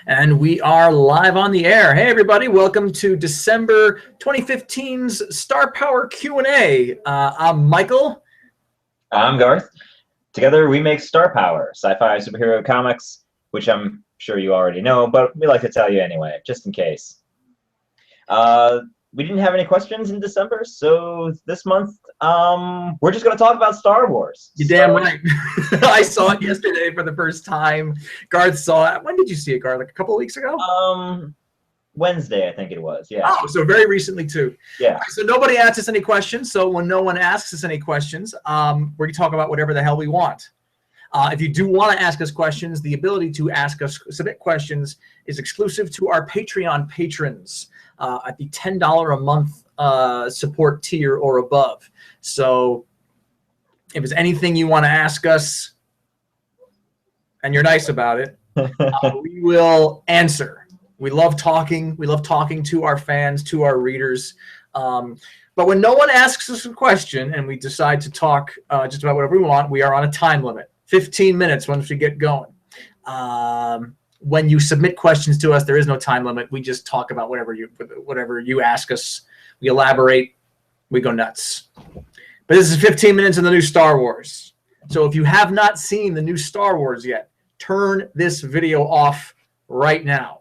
And we are live on the air. Hey, everybody. Welcome to December 2015's Star Power Q&A. I'm Michael. I'm Garth. Together we make Star Power, sci-fi superhero comics, which I'm sure you already know, but we like to tell you anyway, just in case. We didn't have any questions in December, so this month we're just going to talk about Star Wars. You're damn right. I saw it yesterday for the first time. Garth saw it. When did you see it, Garth? Like a couple of weeks ago? Wednesday, I think it was. Yeah. Oh, so very recently too. Yeah. Right, so nobody asked us any questions. So when no one asks us any questions, we're going to talk about whatever the hell we want. If you do want to ask us questions, the ability to ask us submit questions is exclusive to our Patreon patrons at the $10 a month support tier or above. So if there's anything you want to ask us and you're nice about it, we will answer. We love talking. We love talking to our fans, to our readers. But when no one asks us a question and we decide to talk just about whatever we want, we are on a time limit. 15 minutes once we get going. When you submit questions to us, there is no time limit. We just talk about whatever you ask us. We elaborate. We go nuts. But this is 15 minutes in the new Star Wars. So if you have not seen the new Star Wars yet, turn this video off right now.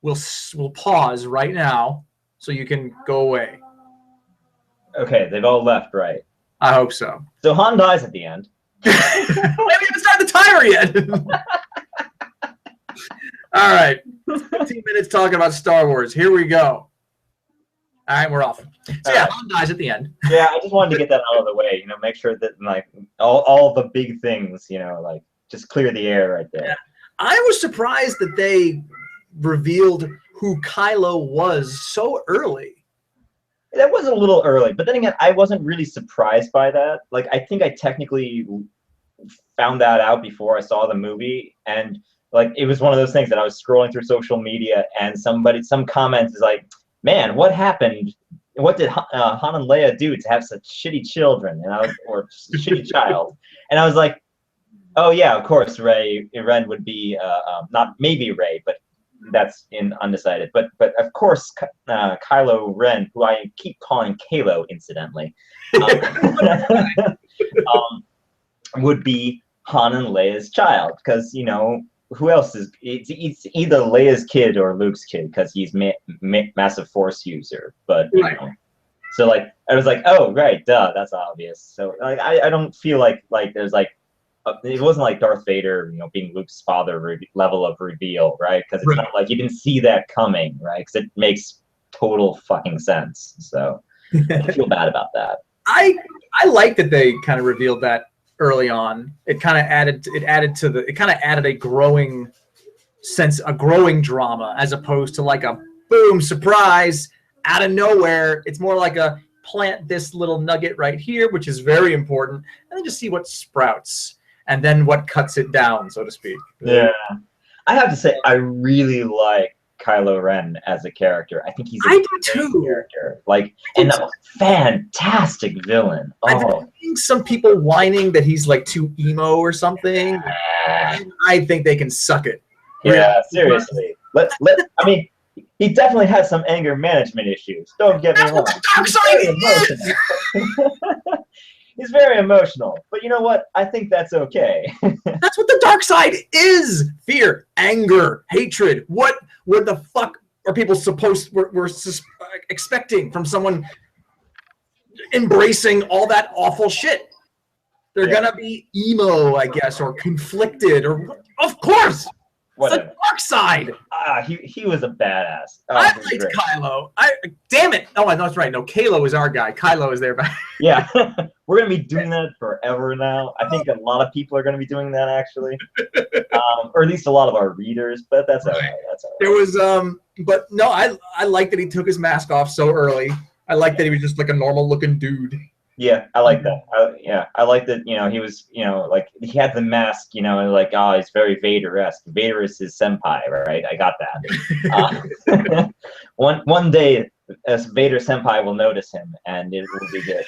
We'll pause right now so you can go away. Okay, they've all left, right? I hope so. So Han dies at the end. We haven't even started the timer yet. All right, 15 minutes talking about Star Wars. Here we go. All right, we're off. So yeah, Han dies at the end. Yeah, I just wanted to get that out of the way. Make sure that like all the big things, like just clear the air right there. Yeah. I was surprised that they revealed who Kylo was so early. That was a little early, but then again, I wasn't really surprised by that. Like, I think I technically found that out before I saw the movie, and like it was one of those things that I was scrolling through social media, and some comment is like, "Man, what happened? What did Han and Leia do to have such shitty children?" Or shitty child, and I was like, "Oh yeah, of course, Ren would be not maybe Rey, but." That's undecided, but of course, Kylo Ren, who I keep calling Kalo, incidentally, would be Han and Leia's child, because who else is? It's either Leia's kid or Luke's kid, because he's massive Force user. But so like I was like, oh right, duh, that's obvious. So like I don't feel like there's like. It wasn't like Darth Vader, being Luke's father level of reveal, right? Because it's not like you didn't see that coming, right? Because it makes total fucking sense. So I feel bad about that. I like that they kind of revealed that early on. It kind of added a growing sense, a growing drama, as opposed to like a boom surprise out of nowhere. It's more like a plant this little nugget right here, which is very important, and then just see what sprouts. And then what cuts it down, so to speak. Yeah. I have to say, I really like Kylo Ren as a character. I think he's a great character. And a fantastic villain. I've been seeing some people whining that he's like too emo or something. I think they can suck it. Yeah, seriously. I mean, he definitely has some anger management issues. Don't get me wrong. He's very emotional, but you know what? I think that's okay. That's what the dark side is: fear, anger, hatred. What the fuck are people we're expecting from someone embracing all that awful shit? They're gonna be emo, I guess, or conflicted, or of course. Whatever. It's the dark side. He was a badass. I liked Kylo. Damn it. Oh, I know that's right. No, Kalo is our guy. Kylo is their guy. Yeah, we're gonna be doing that forever now. I think a lot of people are gonna be doing that actually, or at least a lot of our readers. But that's all right. That's all right. There was but no, I like that he took his mask off so early. I like that he was just like a normal looking dude. Yeah, I like that. I like that. He was, like he had the mask. And like, oh, he's very Vader-esque. Vader is his senpai, right? I got that. One day, as Vader senpai will notice him, and it will be good.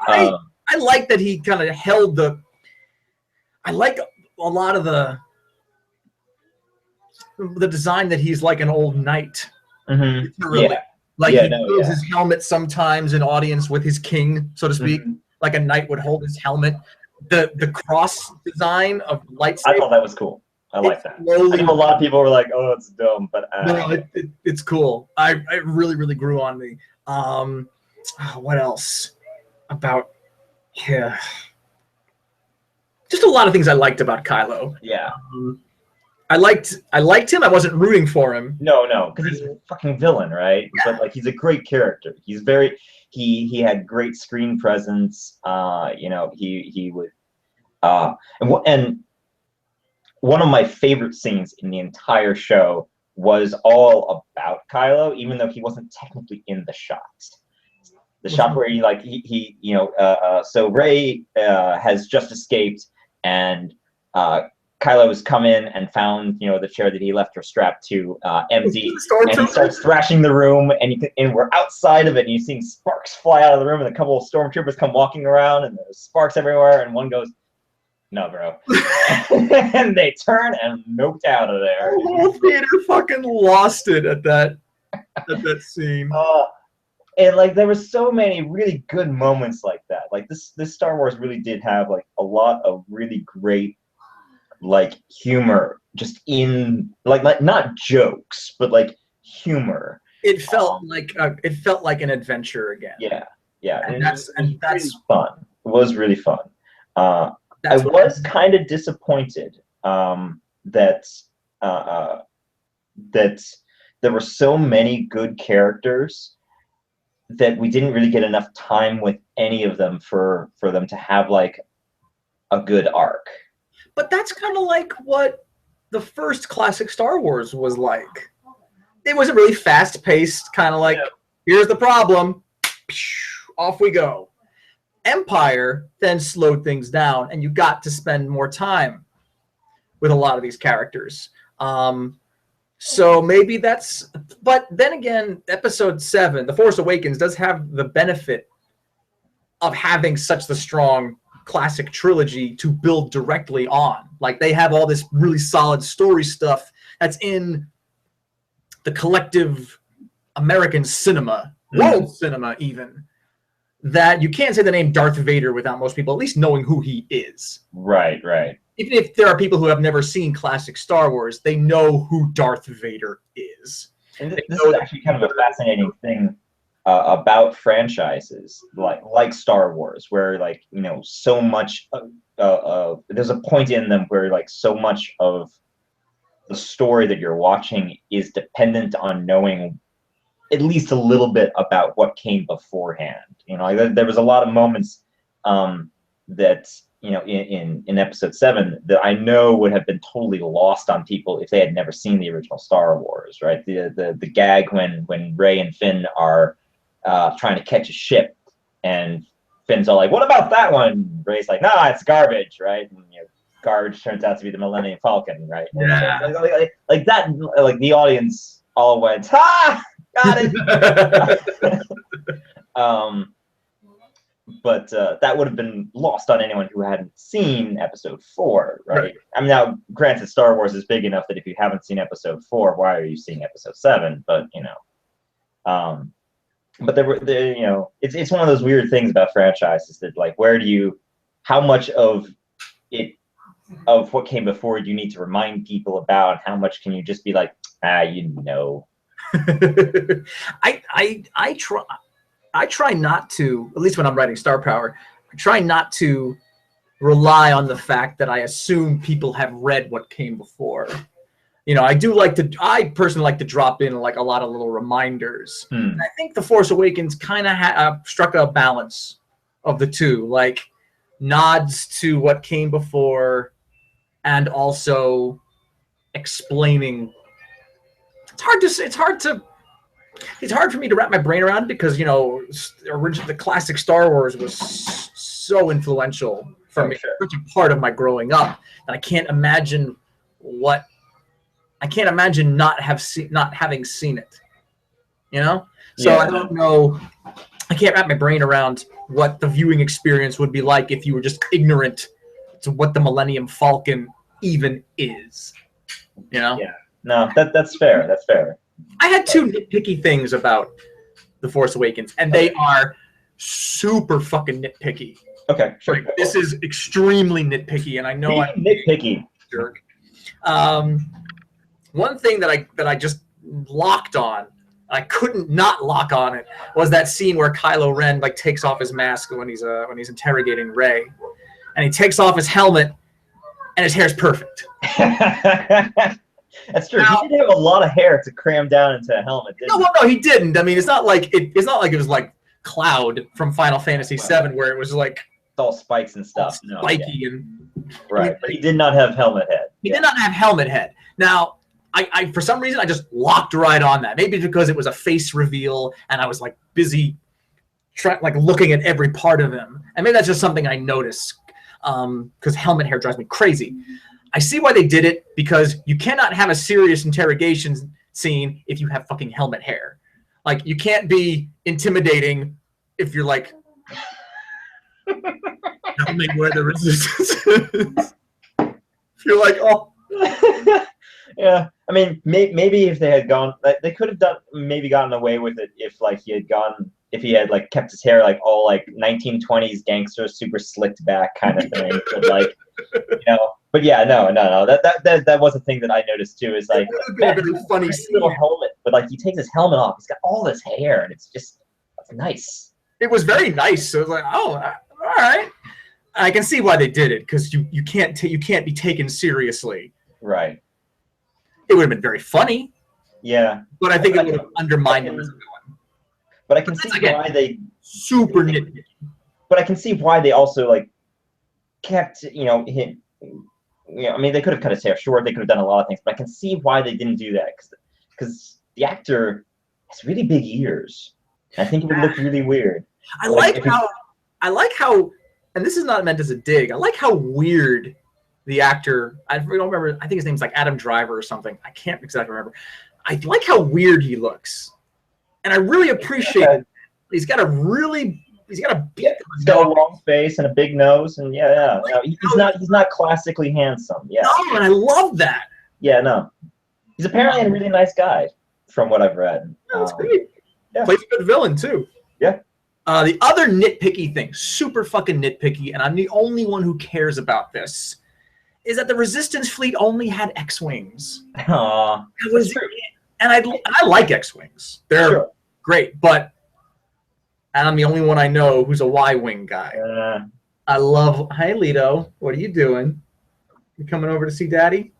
I like that he kind of held the. I like a lot of the the design that he's like an old knight. Mm-hmm. Literally. Yeah. Like Yeah, he no, holds yeah. his helmet sometimes in audience with his king, so to speak. Mhm. Like a knight would hold his helmet. The cross design of I lightsaber. thought that was cool. I like It's that. I slowly. know a lot of people were like, "Oh, it's dumb," but No, it's cool. It really, really grew on me. What else about? Yeah, just a lot of things I liked about Kylo. yeah. I liked him. I wasn't rooting for him. No, because he's a fucking villain, right? Yeah. But like, he's a great character. He's very he had great screen presence. You know, he would and one of my favorite scenes in the entire show was all about Kylo, even though he wasn't technically in the shot. The shot where he you know, so Rey has just escaped, and Kylo has come in and found, you know, the chair that he left her strapped to empty, and he starts thrashing the room, and we're outside of it, and you're seeing sparks fly out of the room, and a couple of stormtroopers come walking around, and there's sparks everywhere, and one goes, "No, bro," and they turn and noped out of there. The whole theater fucking lost it at that scene. And like, there were so many really good moments like that. Like this Star Wars really did have like a lot of really great like humor, just in like not jokes, but like humor. It felt like an adventure again. Yeah, and that's really fun. It was really fun. I That's was kind of disappointed that there were so many good characters that we didn't really get enough time with any of them for them to have like a good arc. But that's kind of like what the first classic Star Wars was like. It was a really fast-paced, kind of like, here's the problem, off we go. Empire then slowed things down, and you got to spend more time with a lot of these characters. So maybe that's, but then again, Episode 7, The Force Awakens, does have the benefit of having such the strong classic trilogy to build directly on. Like, they have all this really solid story stuff that's in the collective American cinema, world cinema even, that you can't say the name Darth Vader without most people at least knowing who he is. Right. Even if there are people who have never seen classic Star Wars, they know who Darth Vader is. And this is actually kind of a fascinating thing about franchises like Star Wars, where like, you know, so much there's a point in them where like so much of the story that you're watching is dependent on knowing at least a little bit about what came beforehand. You know, like, there was a lot of moments that, you know, in Episode 7 that I know would have been totally lost on people if they had never seen the original Star Wars, right? The gag when Rey and Finn are trying to catch a ship, and Finn's all like, "What about that one?" Rey's like, "Nah, it's garbage," right? And, you know, garbage turns out to be the Millennium Falcon, right? Yeah. Like that, like the audience all went, "Ha! Got it." But that would have been lost on anyone who hadn't seen Episode 4, right? I mean, now, granted, Star Wars is big enough that if you haven't seen Episode 4, why are you seeing Episode 7? But, you know, but there, you know, it's one of those weird things about franchises that, like, how much of what came before do you need to remind people about, and how much can you just be like, you know? I try not to, at least when I'm writing Star Power, I try not to rely on the fact that I assume people have read what came before. You know, I personally like to drop in like a lot of little reminders. I think The Force Awakens kind of struck a balance of the two, like nods to what came before and also explaining. It's hard for me to wrap my brain around, because, you know, the classic Star Wars was so influential for me, such a part of my growing up, that I can't imagine not having seen it. You know, so I don't know. I can't wrap my brain around what the viewing experience would be like if you were just ignorant to what the Millennium Falcon even is. You know? No, that's fair. That's fair. I had two nitpicky things about The Force Awakens, and they are super fucking nitpicky. Okay, sure. Like, this is extremely nitpicky, and I know I'm nitpicky. Jerk. One thing that I just locked on, I couldn't not lock on it, was that scene where Kylo Ren like takes off his mask when he's interrogating Rey, and he takes off his helmet, and his hair's perfect. That's true. He did have a lot of hair to cram down into a helmet. No, he didn't. I mean, it's not like it was like Cloud from Final Fantasy VII, where it was like all spikes and stuff. Spiky and right. But he did not have helmet head. He did not have helmet head. Now, I for some reason I just locked right on that. Maybe because it was a face reveal and I was like busy like looking at every part of him. And maybe that's just something I noticed because helmet hair drives me crazy. I see why they did it, because you cannot have a serious interrogation scene if you have fucking helmet hair. Like, you can't be intimidating if you're like, helmet where the resistance is. If you're like, oh. Yeah, I mean, maybe if they had gone, they could have gotten away with it if if he had like kept his hair like all like 1920s gangster, super slicked back kind of thing. But like, but yeah, no, that was a thing that I noticed too. Is like, a funny little helmet, but like he takes his helmet off, he's got all this hair, and it's nice. It was very nice. So it was like, oh, all right. I can see why they did it, because you can't be taken seriously. Right. It would have been very funny. Yeah. But I think it would have undermined it as a villain. But I can see why they super nitpicky. But I can see why they also like kept him. I mean, they could have cut his hair short. They could have done a lot of things, but I can see why they didn't do that, because the actor has really big ears. I think it would look really weird. I like how, and this is not meant as a dig, I like how weird the actor, I don't remember, I think his name's like Adam Driver or something. I can't exactly remember. I like how weird he looks. And I really appreciate it. He's got a long face and a big nose, and he's not classically handsome. Yeah. No, and I love that. Yeah, no. He's apparently a really nice guy, from what I've read. That's great. Yeah. Plays a good villain too. Yeah. The other nitpicky thing, super fucking nitpicky, and I'm the only one who cares about this, is that the Resistance fleet only had X-Wings. Aww. And I like X-Wings. They're great, but I'm the only one I know who's a Y-Wing guy. I love, hi Leto, what are you doing? You coming over to see Daddy?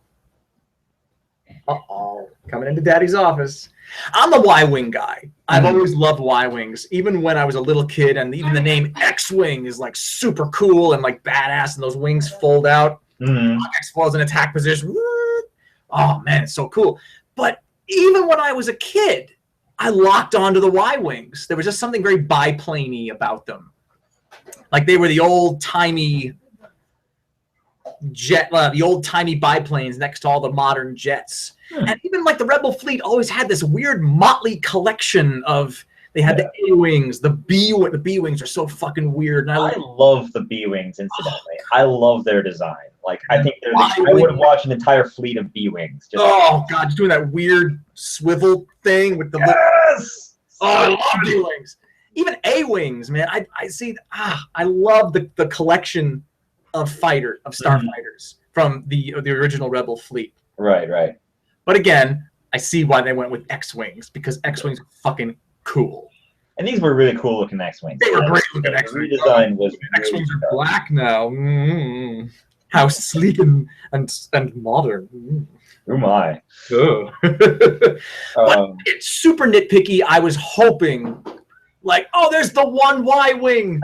Uh-oh, coming into Daddy's office. I'm a Y-Wing guy. I've always loved Y-Wings, even when I was a little kid, and even the name X-Wing is like super cool and like badass, and those wings fold out. X falls in attack position. Oh man, it's so cool. But even when I was a kid, I locked onto the Y-Wings. There was just something very biplane-y about them. Like they were the old-timey the old-timey biplanes next to all the modern jets. And even like the Rebel fleet always had this weird motley collection of, they had the A-Wings, the B-Wings are so fucking weird. And I love the B-Wings, incidentally. I love their design. Like, I think I would have watched an entire fleet of B-Wings. Oh, God, just doing that weird swivel thing with the... Yes! Oh, I love B-Wings. Even A-Wings, man. I love the collection of starfighters from the original Rebel fleet. Right. But again, I see why they went with X-Wings, because X-Wings are fucking cool. And these were really cool looking X-Wings. They were great looking X-Wings. The redesign was X-Wings are black now. How sleek and modern. Oh my. But it's super nitpicky. I was hoping, like, oh, there's the one Y-Wing.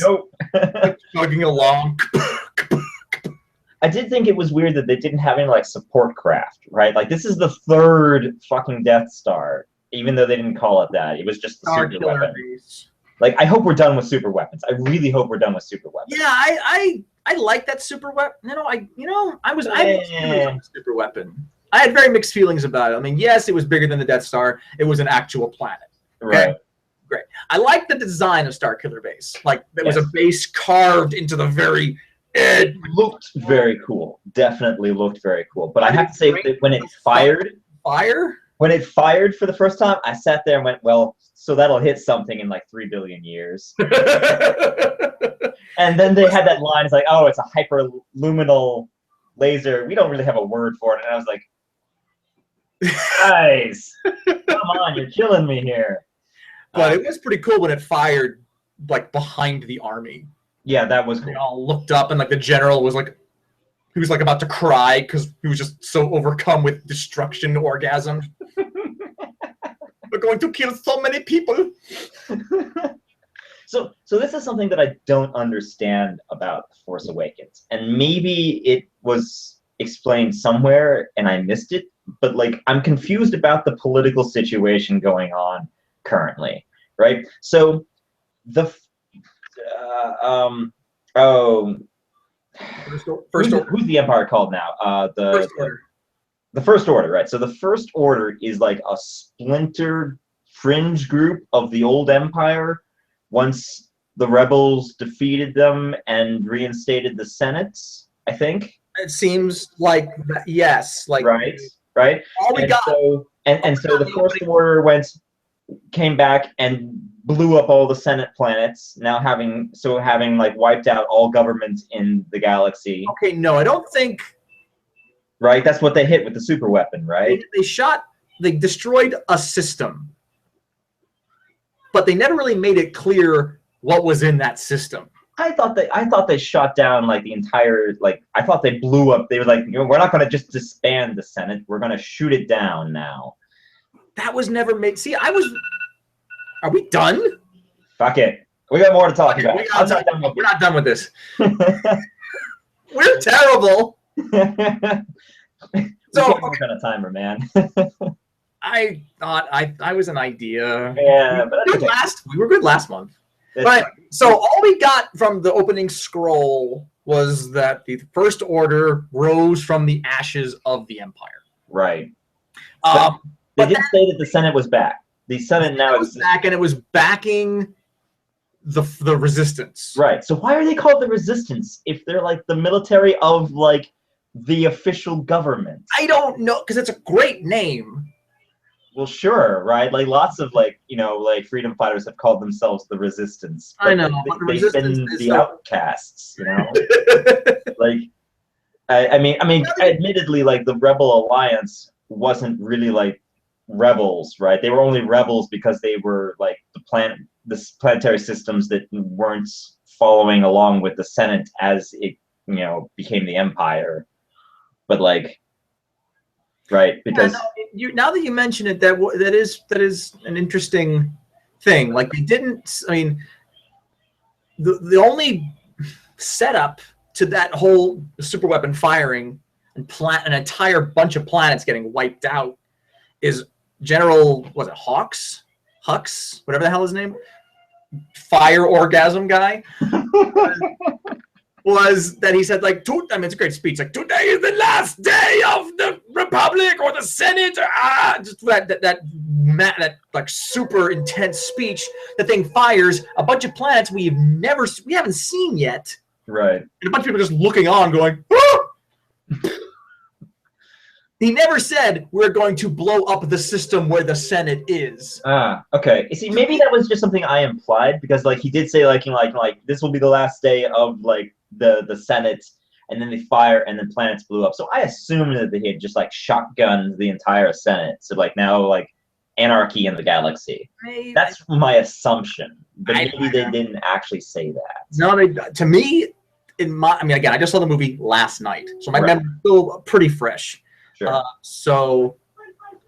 Nope. Chugging along. I did think it was weird that they didn't have any like support craft, right? Like this is the third fucking Death Star, even though they didn't call it that. It was just the super weapon. Like I hope we're done with super weapons. I really hope we're done with super weapons. Yeah, I like that super weapon. I was super weapon. I had very mixed feelings about it. I mean, yes, it was bigger than the Death Star. It was an actual planet. Okay? Right. Great. I like the design of Starkiller Base. Like there was a base carved into the very It looked very cool. Definitely looked very cool. But I have to say that when it fired, Fire? when it fired for the first time, I sat there and went, well, so that'll hit something in like 3 billion years. And then they had that line, it's like, oh, it's a hyperluminal laser. We don't really have a word for it. And I was like, guys, come on, you're killing me here. But it was pretty cool when it fired like behind the army. Yeah, that was They cool. all looked up and like the general was like, he was like about to cry because he was just so overcome with destruction orgasm. We're going to kill so many people. So this is something that I don't understand about Force Awakens, and maybe it was explained somewhere and I missed it. But like, I'm confused about the political situation going on currently, right? So the who's the Empire called now? First Order. The First Order, right? So the First Order is like a splintered fringe group of the old Empire. Once the rebels defeated them and reinstated the Senate, I think. It seems like that, yes, like right. All we and got. So the First Order came back and blew up all the Senate planets. Now having like wiped out all governments in the galaxy. Okay, no, I don't think. Right, that's what they hit with the super weapon, right? They destroyed a system, but they never really made it clear what was in that system. I thought they shot down like the entire, like, I thought they blew up. They were like, we're not going to just disband the Senate. We're going to shoot it down now. That was never made. See, are we done? Fuck it. We got more to talk about. We're not done with this. We're terrible. So work on a timer, man. I thought I was an idea. Yeah, but we were good last month. Right. So all we got from the opening scroll was that the First Order rose from the ashes of the Empire. Right. They did say that the Senate was back. The Senate now was back, and it was backing the Resistance. Right. So why are they called the Resistance if they're like the military of like the official government? I don't know, because it's a great name. Well, sure, right? Like lots of like freedom fighters have called themselves the Resistance. I know. They've been the outcasts, you know. Like, I mean, admittedly, like the Rebel Alliance wasn't really like rebels, right? They were only rebels because they were like the planetary systems that weren't following along with the Senate as it became the Empire. But like, right, because now that you mention it, that is an interesting thing. Like, they didn't. I mean, the only setup to that whole super weapon firing and an entire bunch of planets getting wiped out is General, was it Hux, whatever the hell his name, fire orgasm guy. Was that he said, like, it's a great speech, like, today is the last day of the Republic or the Senate, just that like super intense speech. The thing fires a bunch of planets we haven't seen yet, right? And a bunch of people just looking on, going, ah! He never said we're going to blow up the system where the Senate is. Okay. You see, maybe that was just something I implied, because like he did say like this will be the last day of like the Senate, and then they fire and then planets blew up. So I assumed that they had just like shotgunned the entire Senate. So like now like anarchy in the galaxy. Maybe. That's my assumption. But maybe they didn't actually say that. No, to me, again, I just saw the movie last night, so my memory is still pretty fresh. Sure. So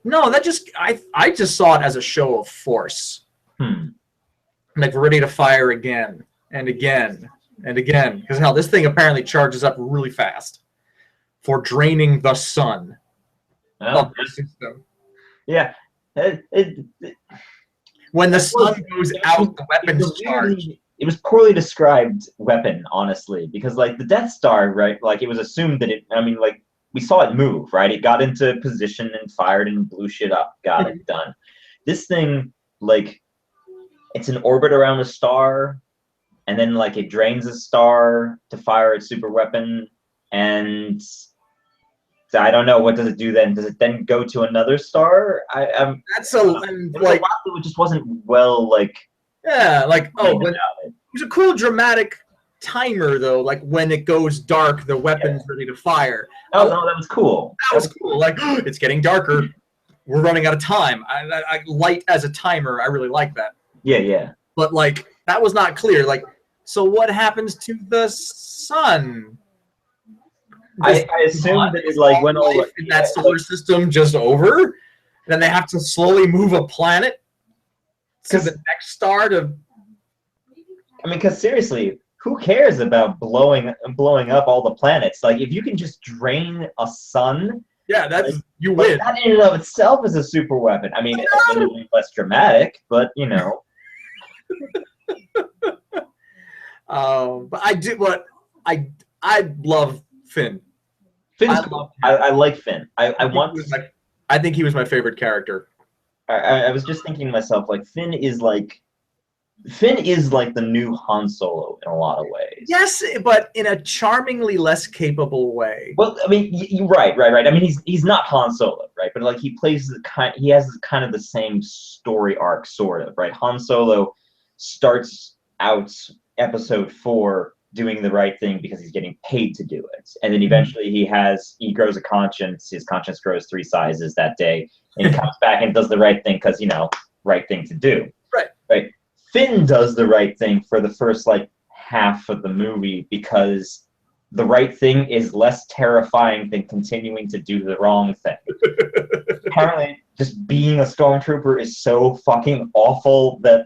no, I just saw it as a show of force. Like, we're ready to fire again and again and again, because hell, this thing apparently charges up really fast for draining the sun of the system. Yeah. When the sun goes out, the weapon's charged. It was poorly described weapon, honestly, because like the Death Star, right? Like, it was assumed that we saw it move, right? It got into position and fired and blew shit up. Got it done. This thing, like, it's in orbit around a star. and then like it drains a star to fire its super weapon, and so I don't know, what does it do then? Does it then go to another star? That's a and, there was like a lot that just wasn't well like. yeah, like laid when, out. it was a cool dramatic timer though. Like when it goes dark, the weapon's ready to fire. Oh no, that was cool. That was cool. Like it's getting darker. We're running out of time. I light as a timer. I really like that. Yeah, yeah. But like that was not clear. Like, so what happens to the sun? I assume that it like went all in that solar system just over. Then they have to slowly move a planet to the next star to. I mean, because seriously, who cares about blowing up all the planets? Like, if you can just drain a sun. Yeah, that's like, you win. That in and of itself is a super weapon. I mean, it's a little less dramatic, but you know. But I do. But I love Finn. Finn's cool. I like Finn. I think he was my favorite character. I was just thinking to myself, like Finn is like the new Han Solo in a lot of ways. Yes, but in a charmingly less capable way. Well, I mean, you're right. I mean, he's not Han Solo, right? But like he has kind of the same story arc, sort of, right? Han Solo starts out episode 4 doing the right thing because he's getting paid to do it, and then eventually he grows a conscience. His conscience grows 3 sizes that day, and he comes back and does the right thing because right thing to do. Right. Finn does the right thing for the first like half of the movie because the right thing is less terrifying than continuing to do the wrong thing. Apparently, just being a stormtrooper is so fucking awful that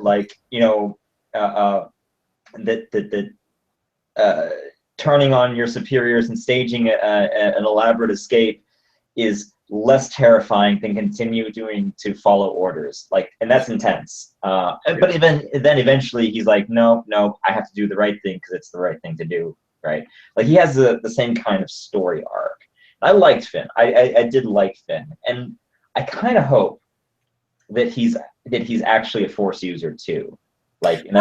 turning on your superiors and staging an elaborate escape is less terrifying than continuing to follow orders. Like, and that's intense. But then eventually he's like, no, I have to do the right thing because it's the right thing to do. Right? Like he has the same kind of story arc. I liked Finn. I did like Finn, and I kind of hope that he's actually a Force user too. Like, and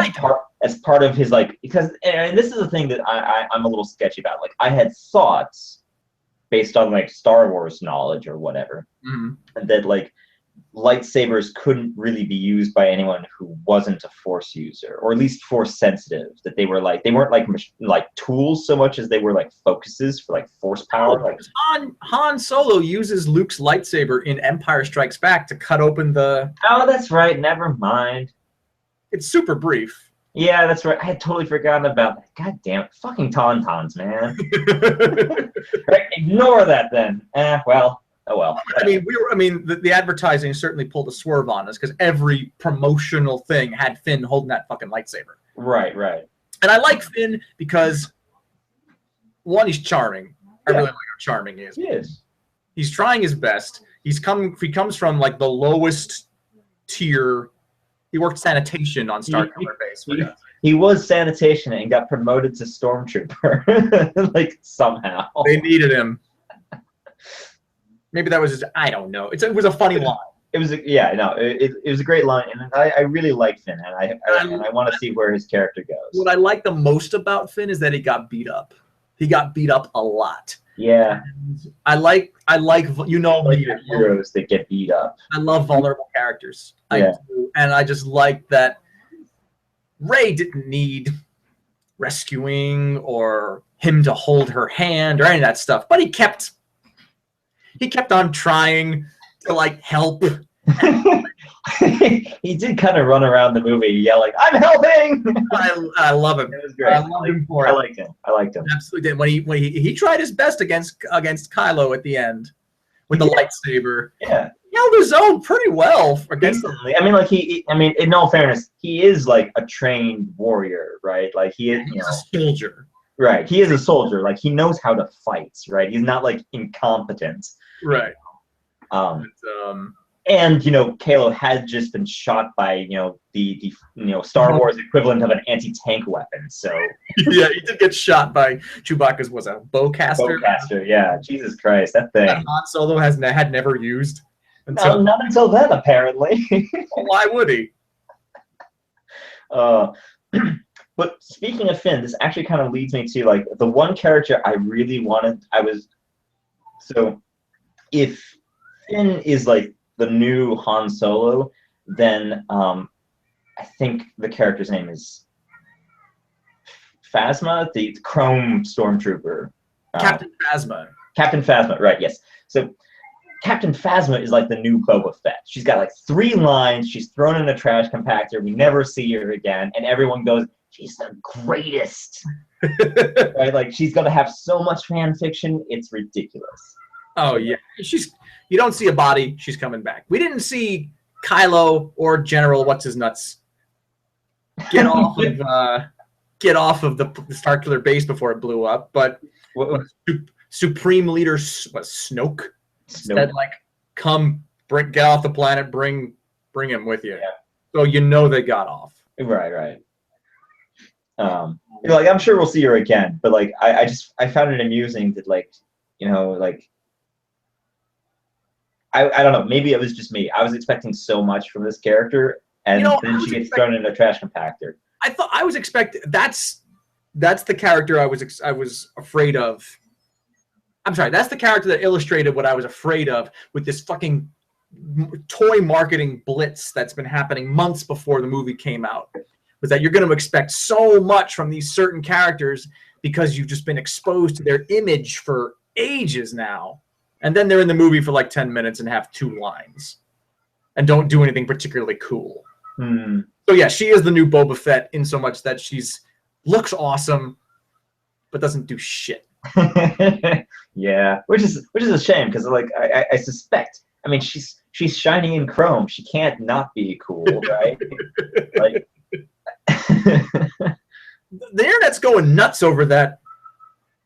that's part of his like, because, and this is the thing that I'm a little sketchy about. Like, I had thoughts based on like Star Wars knowledge or whatever, that like lightsabers couldn't really be used by anyone who wasn't a Force user, or at least Force sensitive. That they weren't like tools so much as they were like focuses for like Force power. Like Han Solo uses Luke's lightsaber in Empire Strikes Back to cut open the. Oh, that's right. Never mind. It's super brief. Yeah, that's right. I had totally forgotten about that. God damn it. Fucking Tauntauns, man. Right, ignore that then. Well, oh well. I mean, the advertising certainly pulled a swerve on us because every promotional thing had Finn holding that fucking lightsaber. Right. And I like Finn because, one, he's charming. I really like how charming he is. He is. He's trying his best. He comes from like the lowest tier. He worked sanitation on Star Killer Base. He was sanitation and got promoted to stormtrooper, like somehow. They needed him. Maybe that was I don't know. It was a funny line. It was it was a great line, and I really like Finn, and I want to see where his character goes. What I like the most about Finn is that he got beat up. He got beat up a lot. Yeah. And I like heroes that get beat up. I love vulnerable characters. Yeah. I do, and I just like that Rey didn't need rescuing or him to hold her hand or any of that stuff, but he kept on trying to like help. He did kind of run around the movie yelling, "I'm helping!" I love him. It was great. I loved him for it. I liked him. Absolutely did. When he tried his best against Kylo at the end with the lightsaber. Yeah. He held his own pretty well against him. I mean, in all fairness, he is like a trained warrior, right? Like he's a soldier. Right. He is a soldier. Like he knows how to fight, right? He's not like incompetent. Right. And Kylo had just been shot by the Star Wars equivalent of an anti-tank weapon. So yeah, he did get shot by Chewbacca's a bowcaster. Bowcaster, yeah. Jesus Christ, that thing. That Han Solo had never used. No, not until then, apparently. Why would he? But speaking of Finn, this actually kind of leads me to like the one character I really wanted. So if Finn is like the new Han Solo, then I think the character's name is Phasma, the Chrome Stormtrooper. Captain Phasma. Captain Phasma, right? Yes. So Captain Phasma is like the new Boba Fett. She's got like 3 lines. She's thrown in a trash compactor. We never see her again, and everyone goes, "She's the greatest." Right? Like she's gonna have so much fan fiction. It's ridiculous. Oh yeah, you don't see a body. She's coming back. We didn't see Kylo or General what's his nuts get off of the Starkiller base before it blew up, but Supreme Leader Snoke said like, "Come, get off the planet. Bring him with you." Yeah. So you know they got off. Right. Like I'm sure we'll see her again, but like I found it amusing that like like I don't know, maybe it was just me. I was expecting so much from this character, and then she gets thrown in a trash compactor. I was expecting that's the character I was afraid of. I'm sorry, that's the character that illustrated what I was afraid of with this fucking toy marketing blitz that's been happening months before the movie came out. Was that you're going to expect so much from these certain characters because you've just been exposed to their image for ages now. And then they're in the movie for like 10 minutes and have 2 lines and don't do anything particularly cool. So yeah, she is the new Boba Fett in so much that she's looks awesome, but doesn't do shit. Yeah, which is a shame because like I suspect. I mean, she's shining in chrome. She can't not be cool, right? Like the internet's going nuts over that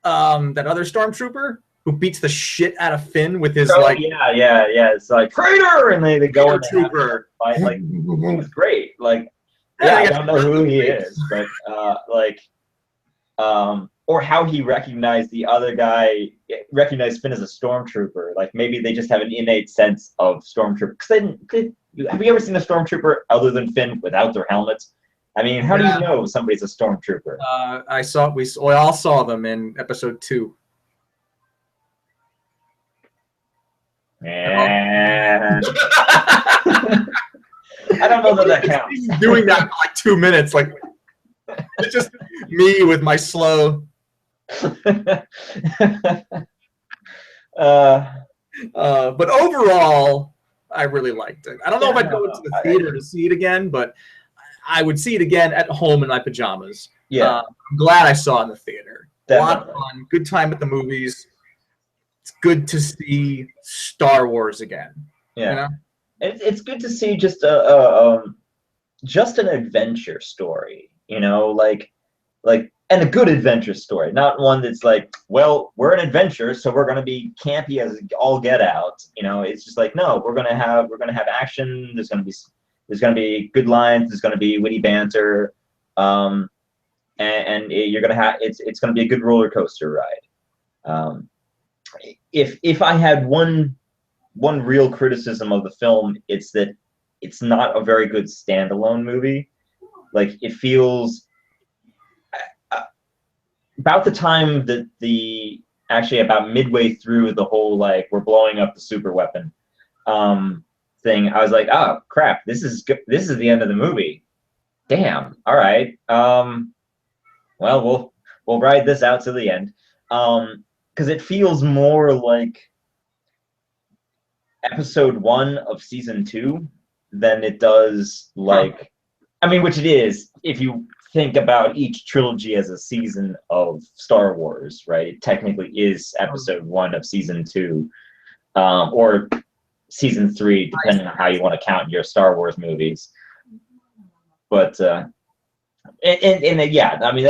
other stormtrooper who beats the shit out of Finn with his yeah. It's like traitor, and they go in trooper. Fight. Like it was great. Like I don't know who he is, but or how he recognized the other guy, recognized Finn as a stormtrooper. Like maybe they just have an innate sense of stormtrooper. Because have you ever seen a stormtrooper other than Finn without their helmets? I mean, how do you know somebody's a stormtrooper? We all saw them in episode 2. Man. I don't know that counts. Doing that for like 2 minutes, like it's just me with my slow. But overall, I really liked it. I don't know if I'd go into the theater to see it again, but I would see it again at home in my pajamas. Yeah, I'm glad I saw it in the theater. Definitely. A lot of fun, good time at the movies. It's good to see Star Wars again. Yeah, you know? It's good to see just just an adventure story. And a good adventure story, not one that's like, well, we're an adventure, so we're gonna be campy as all get out. It's just like, no, we're gonna have action. There's gonna be good lines. There's gonna be witty banter, and you're gonna have it's gonna be a good roller coaster ride. If I had one real criticism of the film, it's that it's not a very good standalone movie. Like it feels about the time that about midway through the whole like we're blowing up the super weapon thing, I was like, oh crap, this is the end of the movie. Damn. All right. Well, we'll ride this out to the end. Because it feels more like episode 1 of season 2 than it does like, I mean, which it is if you think about each trilogy as a season of Star Wars, right? It technically is episode 1 of season 2, or season 3, depending on how you want to count your Star Wars movies. But yeah, I mean,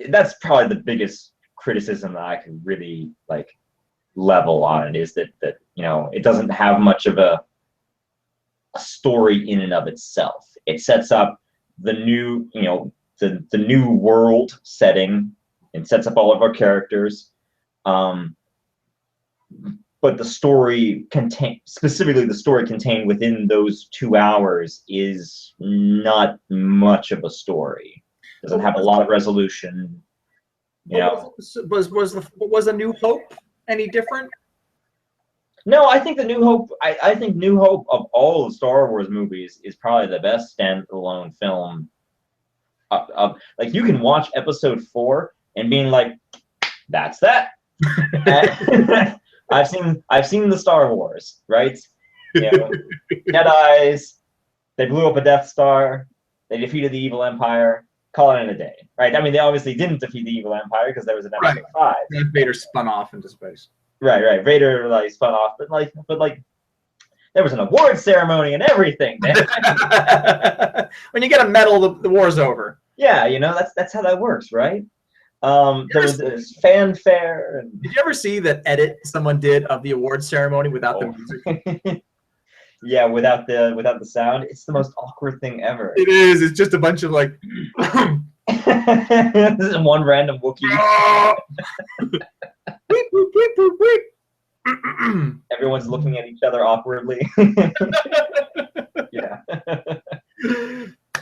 that's probably the biggest criticism that I could really like level on it, is that it doesn't have much of a story in and of itself. It sets up the new, the new world setting, and sets up all of our characters. but the story specifically the story contained within those 2 hours is not much of a story. Doesn't have a lot of resolution. You know, was A New Hope any different? No, I think I think New Hope of all the Star Wars movies is probably the best standalone film. Like, you can watch Episode 4 and being like, that's that. I've seen the Star Wars, right? You know, Jedi's, they blew up a Death Star, they defeated the evil Empire, call it a day, right? I mean, they obviously didn't defeat the evil Empire because there was an Episode 5. Vader spun off into space. Right. Vader like spun off, but there was an award ceremony and everything. When you get a medal, the war's over. Yeah, you know, that's how that works, right? There was this fanfare. And... Did you ever see that edit someone did of the award ceremony without the music? Yeah, without the sound. It's the most awkward thing ever. It is. It's just a bunch of like. This is one random Wookiee. Weep, weep, weep, weep, weep. Everyone's looking at each other awkwardly. Yeah.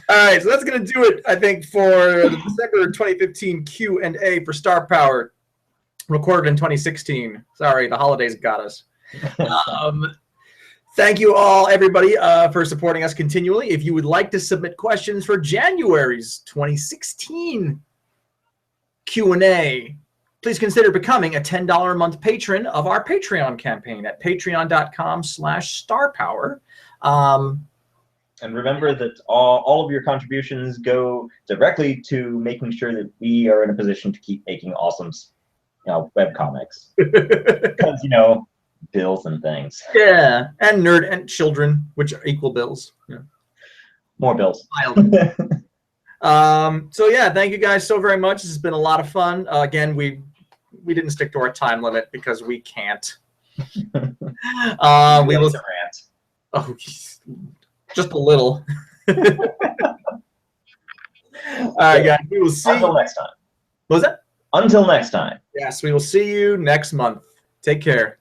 All right, so that's going to do it, I think, for the December 2015 Q&A for Star Power, recorded in 2016. Sorry, the holidays got us. Thank you all, everybody, for supporting us continually. If you would like to submit questions for January's 2016 Q&A, please consider becoming a $10 a month patron of our Patreon campaign at patreon.com/starpower. And remember that all of your contributions go directly to making sure that we are in a position to keep making awesome, web comics. Because, bills and things. Yeah, and nerd and children, which are equal bills. Yeah. More bills. So yeah, thank you guys so very much. This has been a lot of fun. Again, we didn't stick to our time limit because we can't. We will rant. Oh, just a little. All right, guys. We will see. Until next time. What was that? Until next time. Yes, we will see you next month. Take care.